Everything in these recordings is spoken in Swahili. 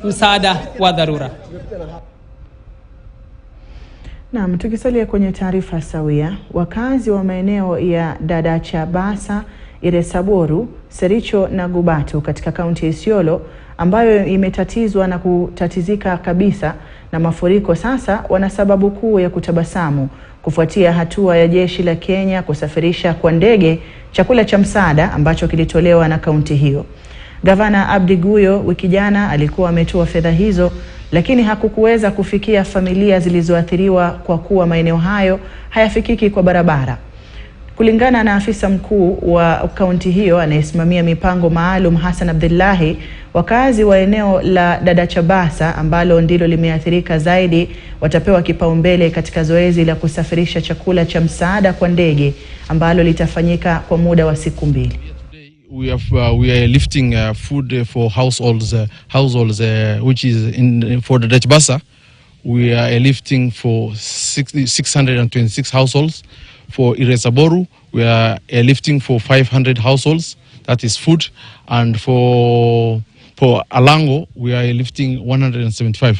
msaada wa dharura. Naam, tukisalia kwenye taarifa sawia, wakazi wa maeneo ya Dadachabasa, Iresaboru, Sericho na Gubatu katika kaunti ya Isiolo ambayo imetatizwa na kutatizika kabisa na mafuriko sasa wana sababu kuu ya kutabasamu kufuatia hatua ya jeshi la Kenya kusafirisha kwa ndege chakula cha msaada ambacho kilitolewa na kaunti hiyo. Gavana Abdi Guyo wiki jana alikuwa ametoa fedha hizo, lakini hakukuweza kufikia familia zilizoathiriwa kwa kuwa maeneo hayo hayafikiki kwa barabara. Kulingana na afisa mkuu wa kaunti hiyo anayesimamia mipango maalum Hassan Abdullahi, wakazi wa eneo la Dadachabasa ambalo ndilo limeathirika zaidi watapewa kipaumbele katika zoezi la kusafirisha chakula cha msaada kwa ndege ambalo litafanyika kwa muda wa siku 2. We are lifting food for households which is for the Dadachabasa. We are lifting for 626 households. For Iresaboru, we are lifting for 500 households. That is food. And for Alango, we are lifting 175.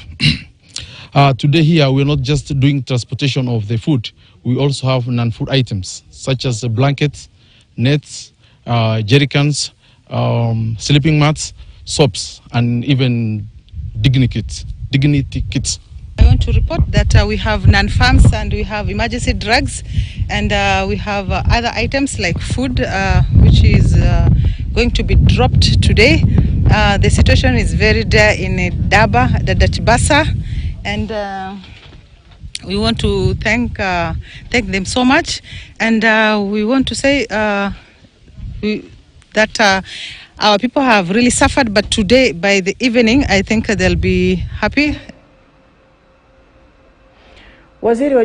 Today here, we are not just doing transportation of the food. We also have non-food items such as blankets, nets, jerrycans, sleeping mats, soaps, and even dignity kits. I want to report that we have non-farms and we have emergency drugs and we have other items like food which is going to be dropped today. The situation is very dire in Dadachabasa, and we want to thank them so much, and we want to say that our people have really suffered, but today by the evening I think they'll be happy. Waziri wa